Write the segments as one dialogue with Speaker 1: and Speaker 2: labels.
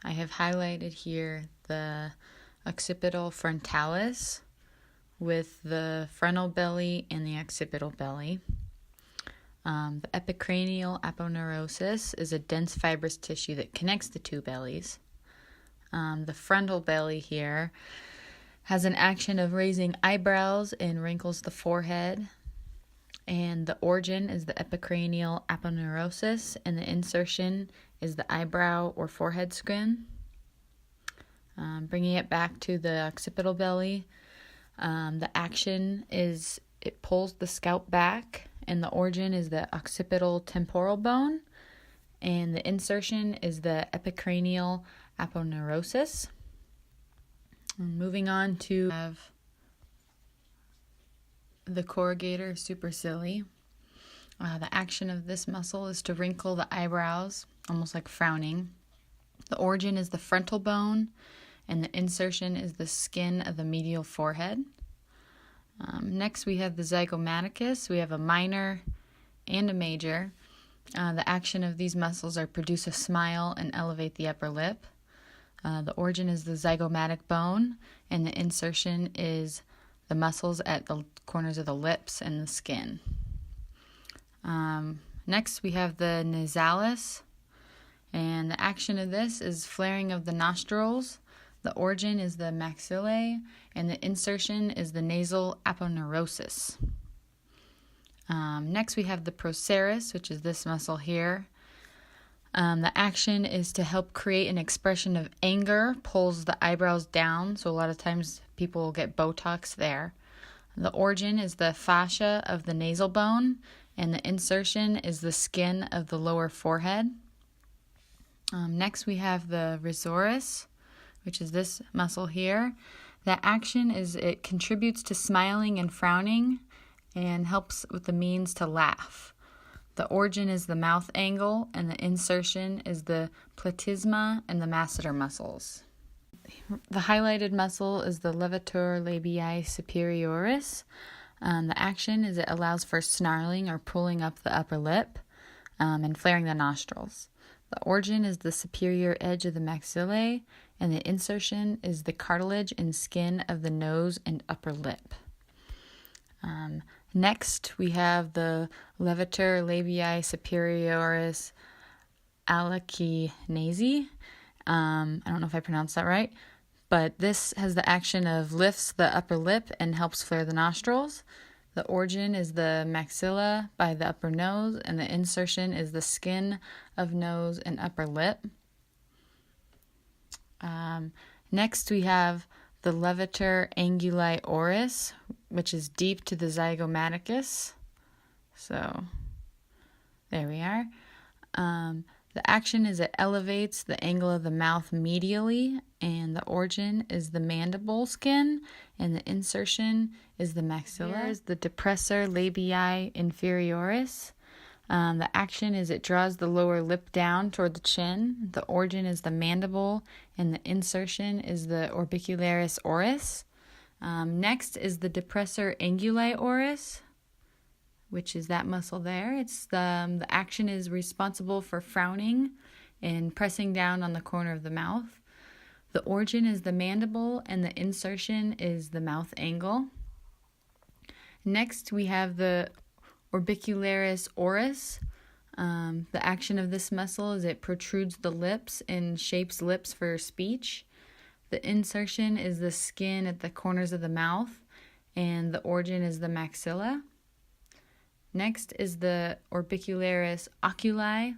Speaker 1: I have highlighted here the occipital frontalis with the frontal belly and the occipital belly. The epicranial aponeurosis is a dense fibrous tissue that connects the two bellies. The frontal belly here has an action of raising eyebrows and wrinkles the forehead. And the origin is the epicranial aponeurosis, and the insertion is the eyebrow or forehead skin. Bringing it back to the occipital belly, the action is it pulls the scalp back, and the origin is the occipital temporal bone, and the insertion is the epicranial aponeurosis. Moving on to have the corrugator supercilii. The action of this muscle is to wrinkle the eyebrows, almost like frowning. The origin is the frontal bone, and the insertion is the skin of the medial forehead. Next, we have the zygomaticus. We have a minor and a major. The action of these muscles are produce a smile and elevate the upper lip. The origin is the zygomatic bone, and the insertion is the muscles at the corners of the lips and the skin. Next, we have the nasalis, and the action of this is flaring of the nostrils. The origin is the maxillae, and the insertion is the nasal aponeurosis. Next, we have the procerus, which is this muscle here. The action is to help create an expression of anger, pulls the eyebrows down, so a lot of times people will get Botox there. The origin is the fascia of the nasal bone, and the insertion is the skin of the lower forehead. Next, we have the risorus, which is this muscle here. The action is it contributes to smiling and frowning and helps with the means to laugh. The origin is the mouth angle, and the insertion is the platysma and the masseter muscles. The highlighted muscle is the levator labii superioris. The action is it allows for snarling or pulling up the upper lip and flaring the nostrils. The origin is the superior edge of the maxillae, and the insertion is the cartilage and skin of the nose and upper lip. Next, we have the levator labii superioris alachinase. I don't know if I pronounced that right, but this has the action of lifts the upper lip and helps flare the nostrils. The origin is the maxilla by the upper nose, and the insertion is the skin of nose and upper lip. Next, we have the levator anguli oris, which is deep to the zygomaticus. So, there we are. The action is it elevates the angle of the mouth medially, and the origin is the mandible skin, and the insertion is the maxilla. Here is the depressor labii inferioris. The action is it draws the lower lip down toward the chin. The origin is the mandible, and the insertion is the orbicularis oris. Next is the depressor anguli oris, which is that muscle there. It's the action is responsible for frowning and pressing down on the corner of the mouth. The origin is the mandible, and the insertion is the mouth angle. Next, we have the orbicularis oris. The action of this muscle is it protrudes the lips and shapes lips for speech. The insertion is the skin at the corners of the mouth, and the origin is the maxilla. Next is the orbicularis oculi.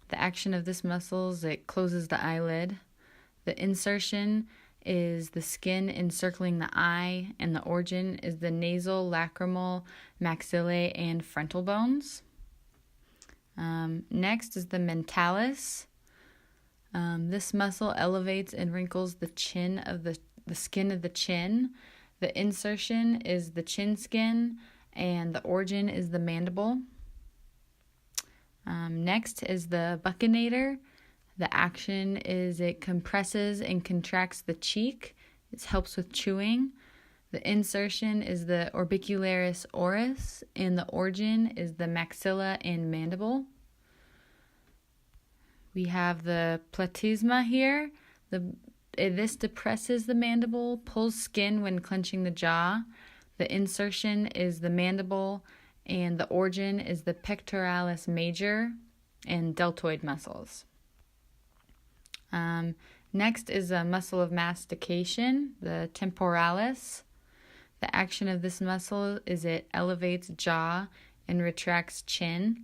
Speaker 1: The action of this muscle is it closes the eyelid. The insertion is the skin encircling the eye, and the origin is the nasal, lacrimal, maxillae, and frontal bones. Next is the mentalis. This muscle elevates and wrinkles the chin of the skin of the chin. The insertion is the chin skin, and the origin is the mandible. Next is the buccinator. The action is it compresses and contracts the cheek. It helps with chewing. The insertion is the orbicularis oris, and the origin is the maxilla and mandible. We have the platysma here. This depresses the mandible, pulls skin when clenching the jaw. The insertion is the mandible, and the origin is the pectoralis major and deltoid muscles. Next is a muscle of mastication, the temporalis. The action of this muscle is it elevates jaw and retracts chin.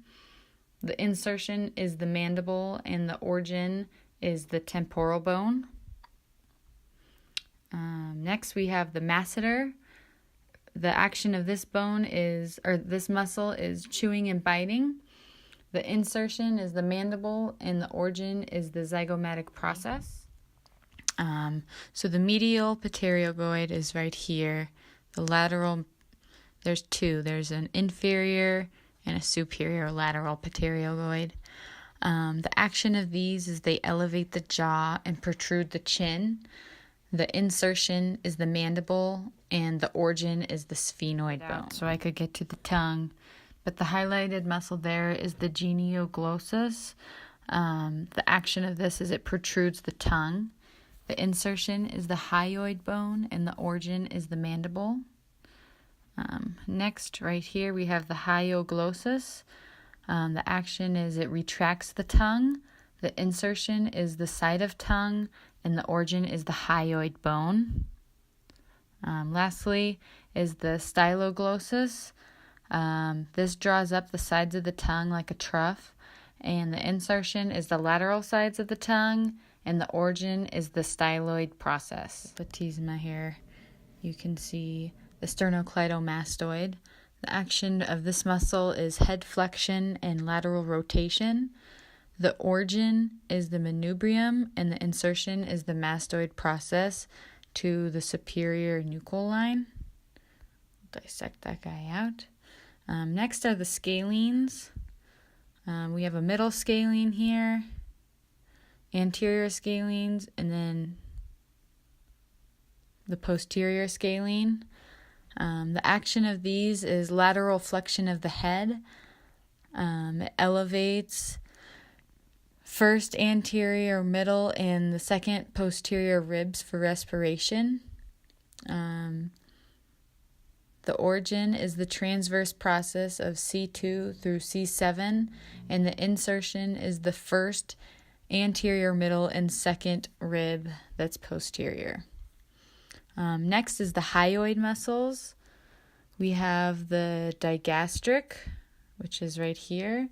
Speaker 1: The insertion is the mandible, and the origin is the temporal bone. Next, we have the masseter. The action of this this muscle is chewing and biting. The insertion is the mandible, and the origin is the zygomatic process. So the medial pterygoid is right here. The lateral, there's two. There's an inferior and a superior lateral pterygoid. The action of these is they elevate the jaw and protrude the chin. The insertion is the mandible, and the origin is the sphenoid bone. So I could get to the tongue, but the highlighted muscle there is the genioglossus. The action of this is it protrudes the tongue. The insertion is the hyoid bone, and the origin is the mandible. Next, right here, we have the hyoglossus. The action is it retracts the tongue. The insertion is the side of tongue, and the origin is the hyoid bone. Lastly is the styloglossus. This draws up the sides of the tongue like a trough, and the insertion is the lateral sides of the tongue, and the origin is the styloid process. Platysma here, you can see the sternocleidomastoid. The action of this muscle is head flexion and lateral rotation. The origin is the manubrium, and the insertion is the mastoid process to the superior nuchal line. Dissect that guy out. Next are the scalenes. We have a middle scalene here, anterior scalenes, and then the posterior scalene. The action of these is lateral flexion of the head. It elevates first anterior, middle, and the second posterior ribs for respiration. The origin is the transverse process of C2 through C7, and the insertion is the first anterior, middle, and second rib that's posterior. Next is the hyoid muscles. We have the digastric, which is right here.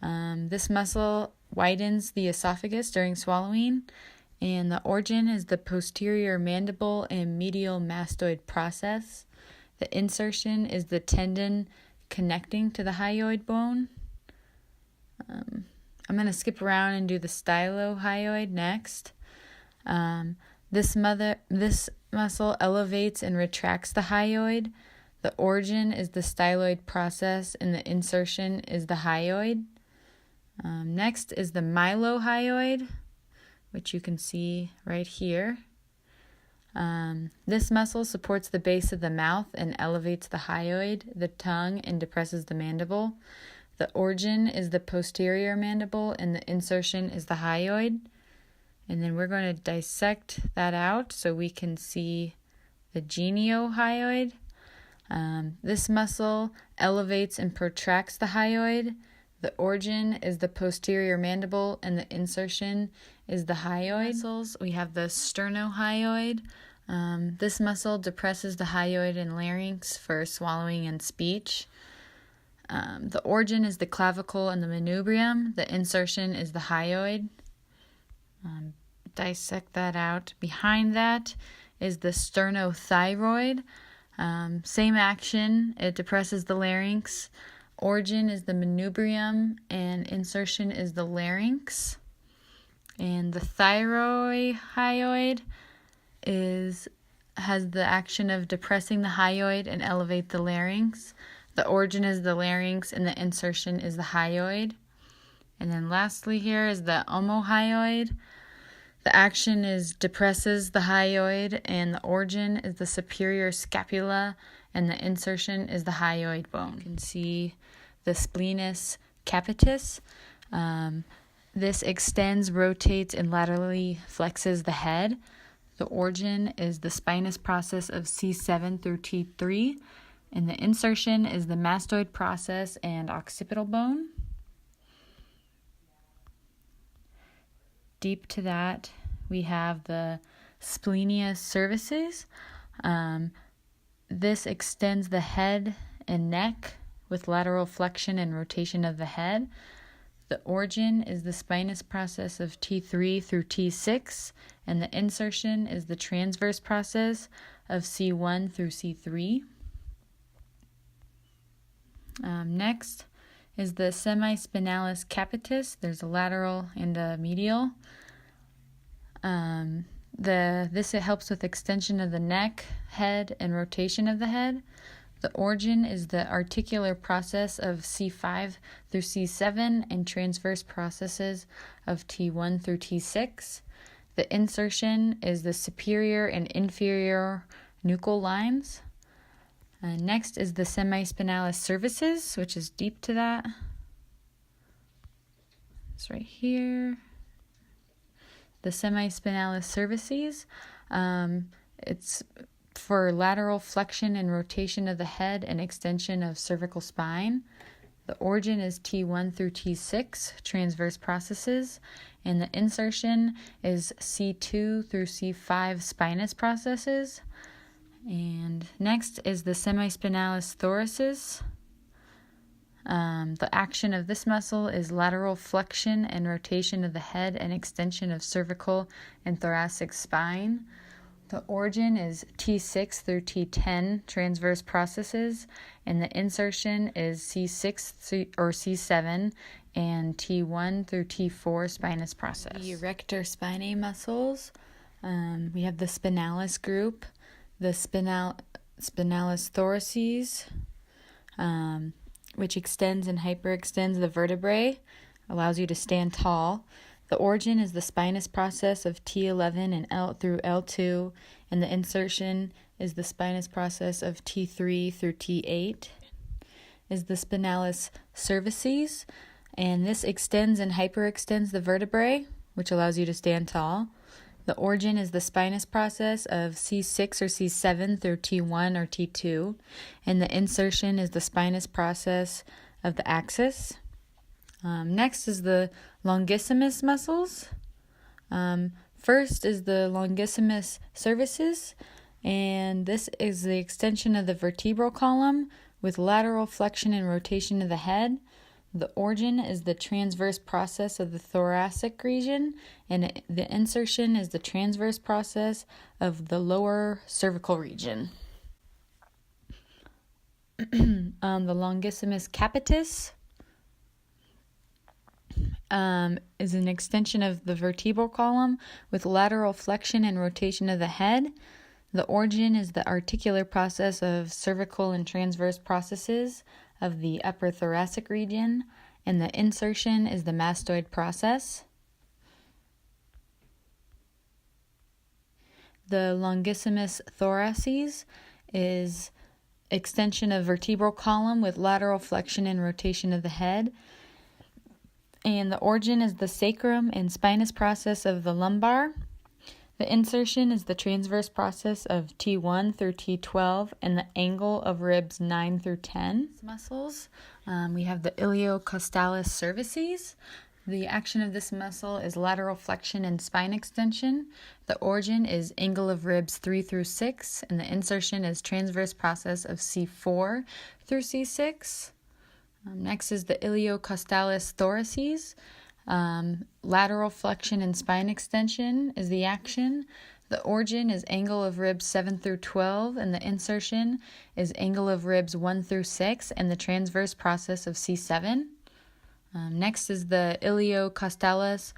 Speaker 1: This muscle widens the esophagus during swallowing, and the origin is the posterior mandible and medial mastoid process. The insertion is the tendon connecting to the hyoid bone. I'm going to skip around and do the stylohyoid next. This muscle elevates and retracts the hyoid. The origin is the styloid process, and the insertion is the hyoid. Next is the mylohyoid, which you can see right here. This muscle supports the base of the mouth and elevates the hyoid, the tongue, and depresses the mandible. The origin is the posterior mandible, and the insertion is the hyoid. And then we're going to dissect that out so we can see the geniohyoid. This muscle elevates and protracts the hyoid. The origin is the posterior mandible, and the insertion is the hyoid. Muscles, we have the sternohyoid. This muscle depresses the hyoid and larynx for swallowing and speech. The origin is the clavicle and the manubrium. The insertion is the hyoid. Dissect that out. Behind that is the sternothyroid. Same action. It depresses the larynx. Origin is the manubrium, and insertion is the larynx. And the thyrohyoid has the action of depressing the hyoid and elevate the larynx. The origin is the larynx, and the insertion is the hyoid. And then lastly here is the omohyoid. The action is depresses the hyoid, and the origin is the superior scapula, and the insertion is the hyoid bone. You can see the splenius capitis. This extends, rotates, and laterally flexes the head. The origin is the spinous process of C7 through T3, and the insertion is the mastoid process and occipital bone. Deep to that, we have the splenius cervicis. This extends the head and neck with lateral flexion and rotation of the head. The origin is the spinous process of T3 through T6, and the insertion is the transverse process of C1 through C3. Next is the semispinalis capitis. There's a lateral and a medial. This helps with extension of the neck, head, and rotation of the head. The origin is the articular process of C5 through C7 and transverse processes of T1 through T6. The insertion is the superior and inferior nuchal lines. Next is the semispinalis cervicis, which is deep to that. It's right here. The semispinalis cervicis. It's for lateral flexion and rotation of the head and extension of cervical spine. The origin is T1 through T6, transverse processes, and the insertion is C2 through C5 spinous processes. And next is the semispinalis thoracis. The action of this muscle is lateral flexion and rotation of the head and extension of cervical and thoracic spine. The origin is T6 through T10 transverse processes, and the insertion is C6 or C7 and T1 through T4 spinous process. The erector spinae muscles, we have the spinalis group, the spinalis thoracis, which extends and hyperextends the vertebrae, allows you to stand tall. The origin is the spinous process of T11 and L through L2, and the insertion is the spinous process of T3 through T8. Is the spinalis cervicis, and this extends and hyperextends the vertebrae, which allows you to stand tall. The origin is the spinous process of C6 or C7 through T1 or T2, and the insertion is the spinous process of the axis. Next is the longissimus muscles. First is the longissimus cervicis, and this is the extension of the vertebral column with lateral flexion and rotation of the head. The origin is the transverse process of the thoracic region, and the insertion is the transverse process of the lower cervical region. The longissimus capitis is an extension of the vertebral column with lateral flexion and rotation of the head. The origin is the articular process of cervical and transverse processes of the upper thoracic region, and the insertion is the mastoid process. The longissimus thoracis is extension of vertebral column with lateral flexion and rotation of the head. And the origin is the sacrum and spinous process of the lumbar. The insertion is the transverse process of T1 through T12 and the angle of ribs 9 through 10. Muscles, we have the iliocostalis cervicis. The action of this muscle is lateral flexion and spine extension. The origin is angle of ribs 3 through 6, and the insertion is transverse process of C4 through C6. Next is the iliocostalis thoracis. Lateral flexion and spine extension is the action. The origin is angle of ribs 7 through 12, and the insertion is angle of ribs 1 through 6, and the transverse process of C7. Next is the iliocostalis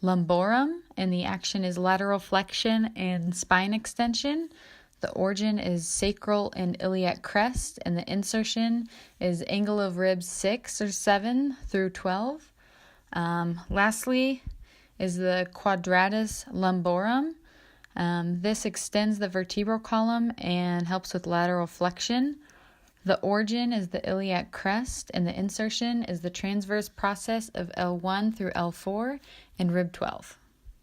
Speaker 1: lumborum, and the action is lateral flexion and spine extension. The origin is sacral and iliac crest, and the insertion is angle of ribs 6 or 7 through 12. Lastly is the quadratus lumborum. This extends the vertebral column and helps with lateral flexion. The origin is the iliac crest, and the insertion is the transverse process of L1 through L4 in rib 12.